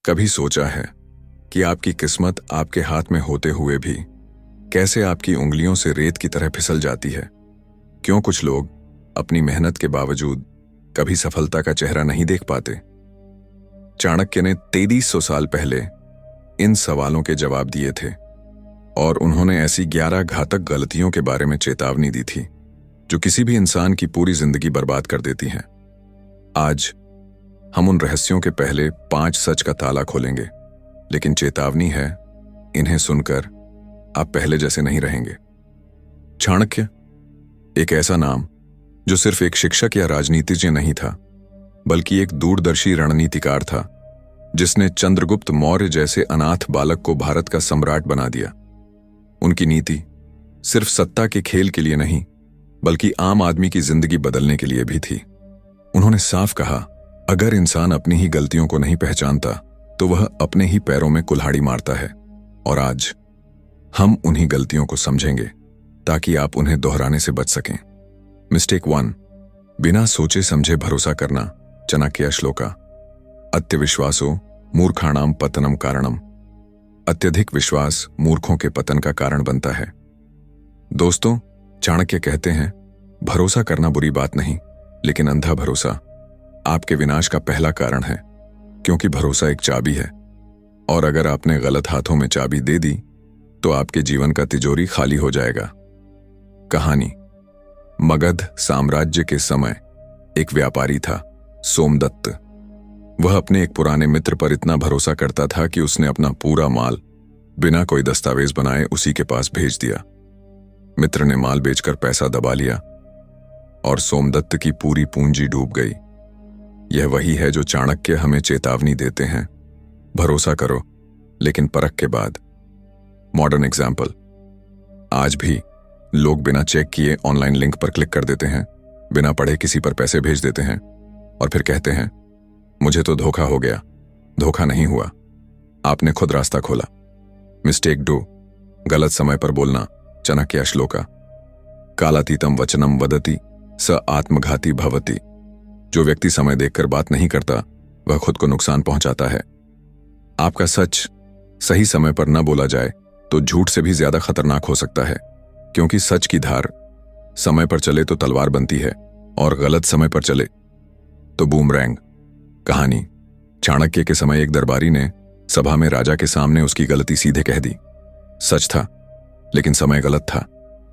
कभी सोचा है कि आपकी किस्मत आपके हाथ में होते हुए भी कैसे आपकी उंगलियों से रेत की तरह फिसल जाती है? क्यों कुछ लोग अपनी मेहनत के बावजूद कभी सफलता का चेहरा नहीं देख पाते? चाणक्य ने 2300 साल पहले इन सवालों के जवाब दिए थे और उन्होंने ऐसी 11 घातक गलतियों के बारे में चेतावनी दी थी जो किसी भी इंसान की पूरी जिंदगी बर्बाद कर देती हैं। आज हम उन रहस्यों के पहले 5 सच का ताला खोलेंगे, लेकिन चेतावनी है, इन्हें सुनकर आप पहले जैसे नहीं रहेंगे। चाणक्य एक ऐसा नाम जो सिर्फ एक शिक्षक या राजनीतिज्ञ नहीं था, बल्कि एक दूरदर्शी रणनीतिकार था जिसने चंद्रगुप्त मौर्य जैसे अनाथ बालक को भारत का सम्राट बना दिया। उनकी नीति सिर्फ सत्ता के खेल के लिए नहीं, बल्कि आम आदमी की जिंदगी बदलने के लिए भी थी। उन्होंने साफ कहा, अगर इंसान अपनी ही गलतियों को नहीं पहचानता तो वह अपने ही पैरों में कुल्हाड़ी मारता है। और आज हम उन्हीं गलतियों को समझेंगे ताकि आप उन्हें दोहराने से बच सकें। मिस्टेक 1, बिना सोचे समझे भरोसा करना। चाणक्य श्लोका। अत्यविश्वासो मूर्खाणाम पतनम कारणम। अत्यधिक विश्वास मूर्खों के पतन का कारण बनता है। दोस्तों, चाणक्य कहते हैं, भरोसा करना बुरी बात नहीं, लेकिन अंधा भरोसा आपके विनाश का पहला कारण है, क्योंकि भरोसा एक चाबी है और अगर आपने गलत हाथों में चाबी दे दी तो आपके जीवन का तिजोरी खाली हो जाएगा। कहानी। मगध साम्राज्य के समय एक व्यापारी था, सोमदत्त। वह अपने एक पुराने मित्र पर इतना भरोसा करता था कि उसने अपना पूरा माल बिना कोई दस्तावेज बनाए उसी के पास भेज दिया। मित्र ने माल बेचकर पैसा दबा लिया और सोमदत्त की पूरी पूंजी डूब गई। यह वही है जो चाणक्य हमें चेतावनी देते हैं, भरोसा करो लेकिन परख के बाद। Modern example. आज भी लोग बिना चेक किए ऑनलाइन लिंक पर क्लिक कर देते हैं, बिना पढ़े किसी पर पैसे भेज देते हैं और फिर कहते हैं, मुझे तो धोखा हो गया। धोखा नहीं हुआ, आपने खुद रास्ता खोला। मिस्टेक 2, गलत समय पर बोलना। चाणक्य श्लोका। कालातीतम वचनम वदति स आत्मघाती भवति। जो व्यक्ति समय देखकर बात नहीं करता वह खुद को नुकसान पहुंचाता है। आपका सच सही समय पर न बोला जाए तो झूठ से भी ज्यादा खतरनाक हो सकता है, क्योंकि सच की धार समय पर चले तो तलवार बनती है और गलत समय पर चले तो बूमरैंग। कहानी। चाणक्य के समय एक दरबारी ने सभा में राजा के सामने उसकी गलती सीधे कह दी। सच था, लेकिन समय गलत था।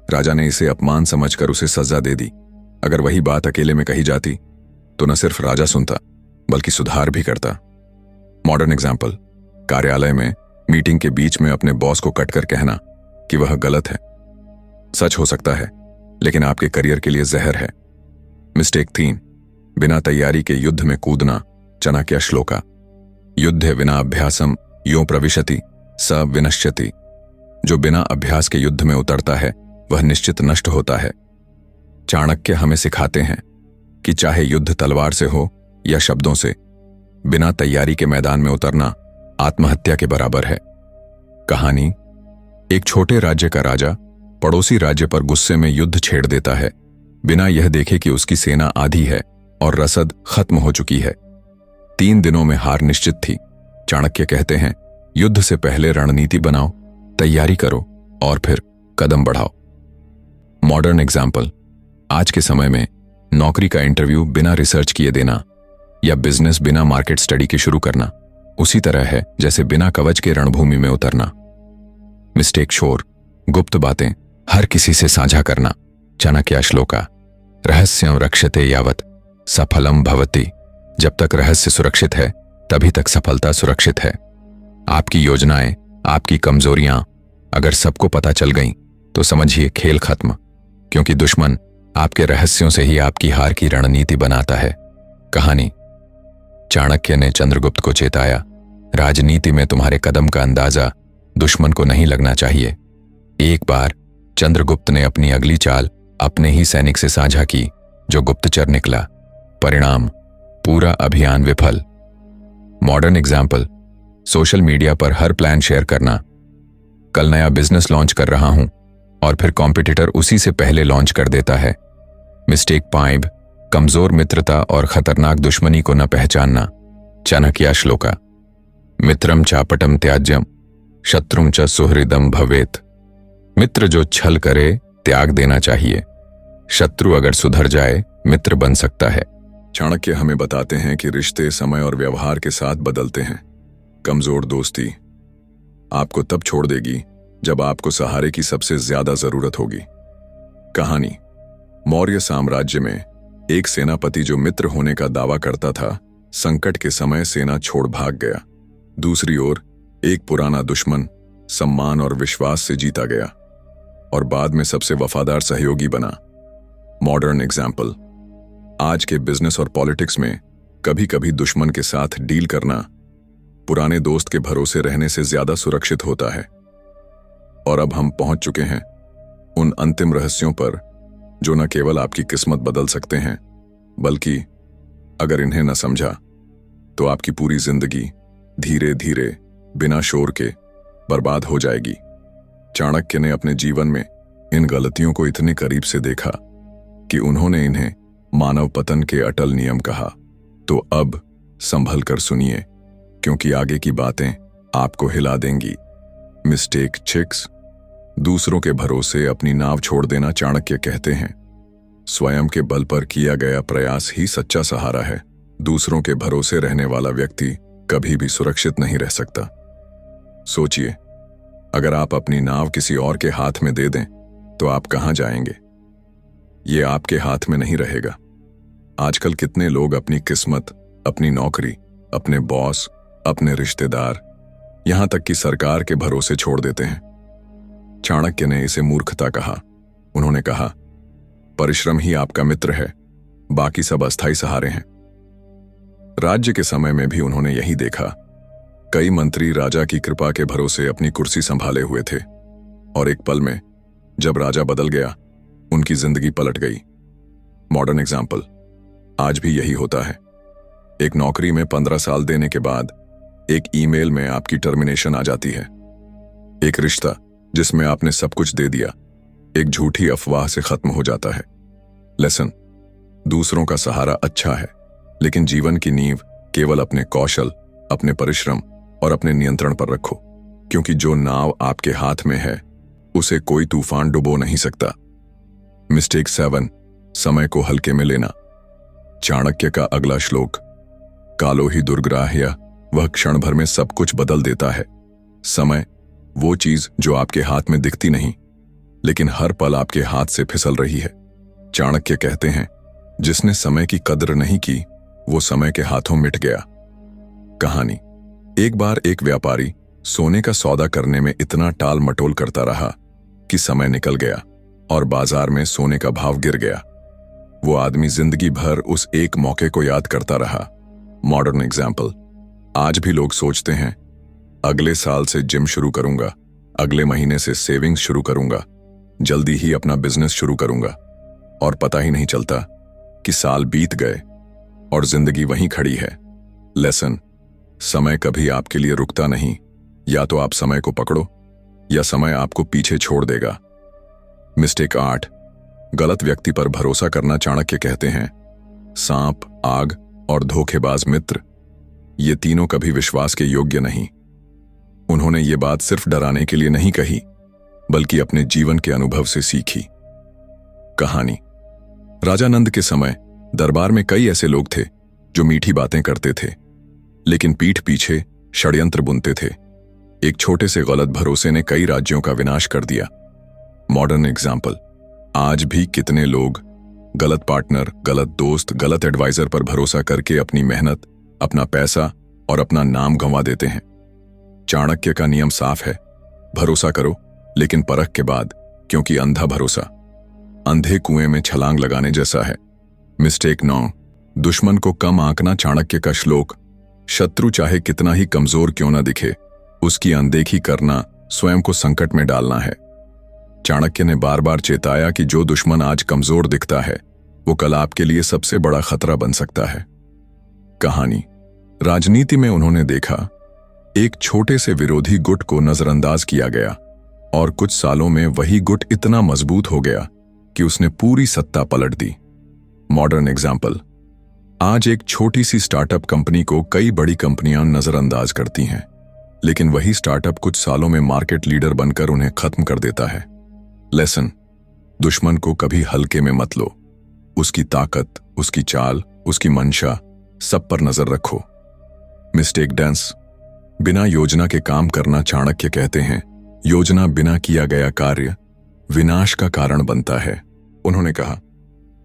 राजा ने इसे अपमान समझकर उसे सजा दे दी। अगर वही बात अकेले में कही जाती तो न सिर्फ राजा सुनता बल्कि सुधार भी करता। Modern example. कार्यालय में मीटिंग के बीच में अपने बॉस को कटकर कहना कि वह गलत है। सच हो सकता है, लेकिन आपके करियर के लिए जहर है। मिस्टेक 3, बिना तैयारी के युद्ध में कूदना। चाणक्य श्लोका। युद्ध विना अभ्यासम यो प्रविशति स विनश्यति। जो बिना अभ्यास के युद्ध में उतरता है वह निश्चित नष्ट होता है। चाणक्य हमें सिखाते हैं कि चाहे युद्ध तलवार से हो या शब्दों से, बिना तैयारी के मैदान में उतरना आत्महत्या के बराबर है। कहानी। एक छोटे राज्य का राजा पड़ोसी राज्य पर गुस्से में युद्ध छेड़ देता है, बिना यह देखे कि उसकी सेना आधी है और रसद खत्म हो चुकी है। 3 दिनों में हार निश्चित थी। चाणक्य कहते हैं, युद्ध से पहले रणनीति बनाओ, तैयारी करो और फिर कदम बढ़ाओ। Modern example. आज के समय में नौकरी का इंटरव्यू बिना रिसर्च किए देना या बिजनेस बिना मार्केट स्टडी के शुरू करना उसी तरह है जैसे बिना कवच के रणभूमि में उतरना। मिस्टेक 4, गुप्त बातें हर किसी से साझा करना। चाणक्य श्लोका। रहस्यं रक्षते यावत् सफलम भवति। जब तक रहस्य सुरक्षित है तभी तक सफलता सुरक्षित है। आपकी योजनाएं, आपकी कमजोरियां अगर सबको पता चल गईं तो समझिए खेल खत्म, क्योंकि दुश्मन आपके रहस्यों से ही आपकी हार की रणनीति बनाता है। कहानी। चाणक्य ने चंद्रगुप्त को चेताया, राजनीति में तुम्हारे कदम का अंदाजा दुश्मन को नहीं लगना चाहिए। एक बार चंद्रगुप्त ने अपनी अगली चाल अपने ही सैनिक से साझा की, जो गुप्तचर निकला। परिणाम, पूरा अभियान विफल। Modern example. सोशल मीडिया पर हर प्लान शेयर करना। कल नया बिजनेस लॉन्च कर रहा हूं और फिर कॉम्पिटिटर उसी से पहले लॉन्च कर देता है। मिस्टेक 5, कमजोर मित्रता और खतरनाक दुश्मनी को न पहचानना। चाणक्य श्लोका। मित्रम चापटम त्याज्यम शत्रुम च सुहृदम भवेत। मित्र जो छल करे त्याग देना चाहिए, शत्रु अगर सुधर जाए मित्र बन सकता है। चाणक्य हमें बताते हैं कि रिश्ते समय और व्यवहार के साथ बदलते हैं। कमजोर दोस्ती आपको तब छोड़ देगी जब आपको सहारे की सबसे ज्यादा जरूरत होगी। कहानी। मौर्य साम्राज्य में एक सेनापति जो मित्र होने का दावा करता था, संकट के समय सेना छोड़ भाग गया। दूसरी ओर एक पुराना दुश्मन सम्मान और विश्वास से जीता गया और बाद में सबसे वफादार सहयोगी बना। Modern example. आज के बिजनेस और पॉलिटिक्स में कभी कभी दुश्मन के साथ डील करना पुराने दोस्त के भरोसे रहने से ज्यादा सुरक्षित होता है। और अब हम पहुंच चुके हैं उन अंतिम रहस्यों पर जो न केवल आपकी किस्मत बदल सकते हैं, बल्कि अगर इन्हें न समझा तो आपकी पूरी जिंदगी धीरे धीरे बिना शोर के बर्बाद हो जाएगी। चाणक्य ने अपने जीवन में इन गलतियों को इतने करीब से देखा कि उन्होंने इन्हें मानव पतन के अटल नियम कहा। तो अब संभल कर सुनिए, क्योंकि आगे की बातें आपको हिला देंगी। मिस्टेक 6। दूसरों के भरोसे अपनी नाव छोड़ देना। चाणक्य कहते हैं, स्वयं के बल पर किया गया प्रयास ही सच्चा सहारा है। दूसरों के भरोसे रहने वाला व्यक्ति कभी भी सुरक्षित नहीं रह सकता। सोचिए, अगर आप अपनी नाव किसी और के हाथ में दे दें तो आप कहां जाएंगे? ये आपके हाथ में नहीं रहेगा। आजकल कितने लोग अपनी किस्मत, अपनी नौकरी, अपने बॉस, अपने रिश्तेदार, यहां तक कि सरकार के भरोसे छोड़ देते हैं। चाणक्य ने इसे मूर्खता कहा। उन्होंने कहा, परिश्रम ही आपका मित्र है, बाकी सब अस्थायी सहारे हैं। राज्य के समय में भी उन्होंने यही देखा। कई मंत्री राजा की कृपा के भरोसे अपनी कुर्सी संभाले हुए थे और एक पल में जब राजा बदल गया, उनकी जिंदगी पलट गई। Modern example. आज भी यही होता है। एक नौकरी में 15 साल देने के बाद एक ईमेल में आपकी टर्मिनेशन आ जाती है। एक रिश्ता जिसमें आपने सब कुछ दे दिया, एक झूठी अफवाह से खत्म हो जाता है। लेसन। दूसरों का सहारा अच्छा है, लेकिन जीवन की नींव केवल अपने कौशल, अपने परिश्रम और अपने नियंत्रण पर रखो, क्योंकि जो नाव आपके हाथ में है उसे कोई तूफान डुबो नहीं सकता। मिस्टेक 7। समय को हल्के में लेना। चाणक्य का अगला श्लोक, कालो ही दुर्ग्राह्य, वह क्षण भर में सब कुछ बदल देता है। समय वो चीज जो आपके हाथ में दिखती नहीं, लेकिन हर पल आपके हाथ से फिसल रही है। चाणक्य कहते हैं, जिसने समय की कद्र नहीं की वो समय के हाथों मिट गया। कहानी। एक बार एक व्यापारी सोने का सौदा करने में इतना टाल मटोल करता रहा कि समय निकल गया और बाजार में सोने का भाव गिर गया। वो आदमी जिंदगी भर उस एक मौके को याद करता रहा। Modern example. आज भी लोग सोचते हैं, अगले साल से जिम शुरू करूंगा, अगले महीने से सेविंग्स शुरू करूंगा, जल्दी ही अपना बिजनेस शुरू करूंगा, और पता ही नहीं चलता कि साल बीत गए और जिंदगी वहीं खड़ी है। लेसन। समय कभी आपके लिए रुकता नहीं। या तो आप समय को पकड़ो या समय आपको पीछे छोड़ देगा। मिस्टेक 8। गलत व्यक्ति पर भरोसा करना। चाणक्य कहते हैं, सांप, आग और धोखेबाज मित्र, ये तीनों कभी विश्वास के योग्य नहीं। उन्होंने ये बात सिर्फ डराने के लिए नहीं कही, बल्कि अपने जीवन के अनुभव से सीखी। कहानी। राजा नंद के समय दरबार में कई ऐसे लोग थे जो मीठी बातें करते थे, लेकिन पीठ पीछे षड्यंत्र बुनते थे। एक छोटे से गलत भरोसे ने कई राज्यों का विनाश कर दिया। Modern example. आज भी कितने लोग गलत पार्टनर, गलत दोस्त, गलत एडवाइजर पर भरोसा करके अपनी मेहनत, अपना पैसा और अपना नाम गंवा देते हैं। चाणक्य का नियम साफ है, भरोसा करो लेकिन परख के बाद, क्योंकि अंधा भरोसा अंधे कुएं में छलांग लगाने जैसा है। मिस्टेक 9। दुश्मन को कम आंकना। चाणक्य का श्लोक, शत्रु चाहे कितना ही कमजोर क्यों ना दिखे, उसकी अनदेखी करना स्वयं को संकट में डालना है। चाणक्य ने बार बार चेताया कि जो दुश्मन आज कमजोर दिखता है वो कल आपके लिए सबसे बड़ा खतरा बन सकता है। कहानी। राजनीति में उन्होंने देखा, एक छोटे से विरोधी गुट को नजरअंदाज किया गया और कुछ सालों में वही गुट इतना मजबूत हो गया कि उसने पूरी सत्ता पलट दी। Modern example. आज एक छोटी सी स्टार्टअप कंपनी को कई बड़ी कंपनियां नजरअंदाज करती हैं, लेकिन वही स्टार्टअप कुछ सालों में मार्केट लीडर बनकर उन्हें खत्म कर देता है। लेसन, दुश्मन को कभी हल्के में मत लो। उसकी ताकत, उसकी चाल, उसकी मंशा, सब पर नजर रखो। मिस्टेक डांस, बिना योजना के काम करना चाणक्य कहते हैं, योजना बिना किया गया कार्य विनाश का कारण बनता है। उन्होंने कहा,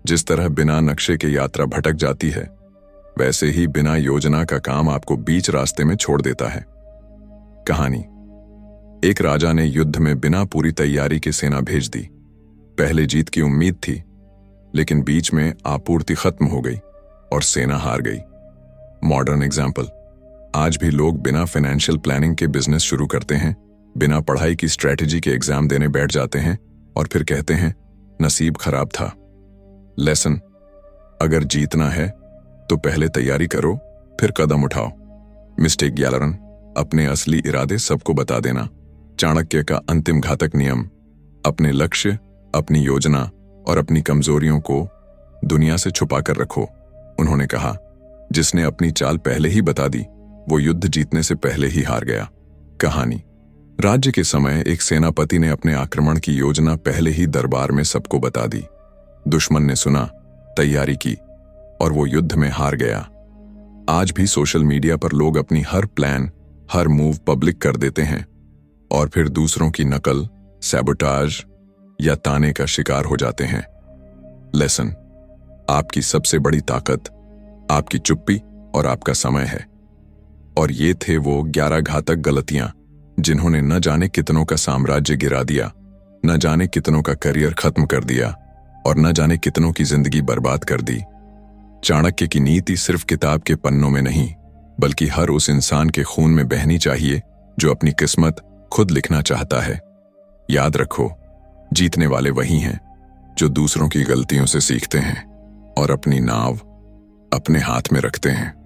जिस तरह बिना नक्शे के यात्रा भटक जाती है, वैसे ही बिना योजना का काम आपको बीच रास्ते में छोड़ देता है। कहानी, एक राजा ने युद्ध में बिना पूरी तैयारी के सेना भेज दी। पहले जीत की उम्मीद थी, लेकिन बीच में आपूर्ति खत्म हो गई और सेना हार गई। मॉडर्न एग्जाम्पल, आज भी लोग बिना फाइनेंशियल प्लानिंग के बिजनेस शुरू करते हैं, बिना पढ़ाई की स्ट्रेटेजी के एग्जाम देने बैठ जाते हैं और फिर कहते हैं नसीब खराब था। लेसन, अगर जीतना है तो पहले तैयारी करो, फिर कदम उठाओ। मिस्टेक 11, अपने असली इरादे सबको बता देना। चाणक्य का अंतिम घातक नियम, अपने लक्ष्य, अपनी योजना और अपनी कमजोरियों को दुनिया से छुपा कर रखो। उन्होंने कहा, जिसने अपनी चाल पहले ही बता दी, वो युद्ध जीतने से पहले ही हार गया। कहानी, राज्य के समय एक सेनापति ने अपने आक्रमण की योजना पहले ही दरबार में सबको बता दी। दुश्मन ने सुना, तैयारी की और वो युद्ध में हार गया। आज भी सोशल मीडिया पर लोग अपनी हर प्लान, हर मूव पब्लिक कर देते हैं और फिर दूसरों की नकल, सैबोटाज या ताने का शिकार हो जाते हैं। लेसन, आपकी सबसे बड़ी ताकत आपकी चुप्पी और आपका समय है। और ये थे वो 11 घातक गलतियां जिन्होंने न जाने कितनों का साम्राज्य गिरा दिया, न जाने कितनों का करियर खत्म कर दिया और न जाने कितनों की जिंदगी बर्बाद कर दी। चाणक्य की नीति सिर्फ किताब के पन्नों में नहीं, बल्कि हर उस इंसान के खून में बहनी चाहिए जो अपनी किस्मत खुद लिखना चाहता है। याद रखो, जीतने वाले वही हैं जो दूसरों की गलतियों से सीखते हैं और अपनी नाव अपने हाथ में रखते हैं।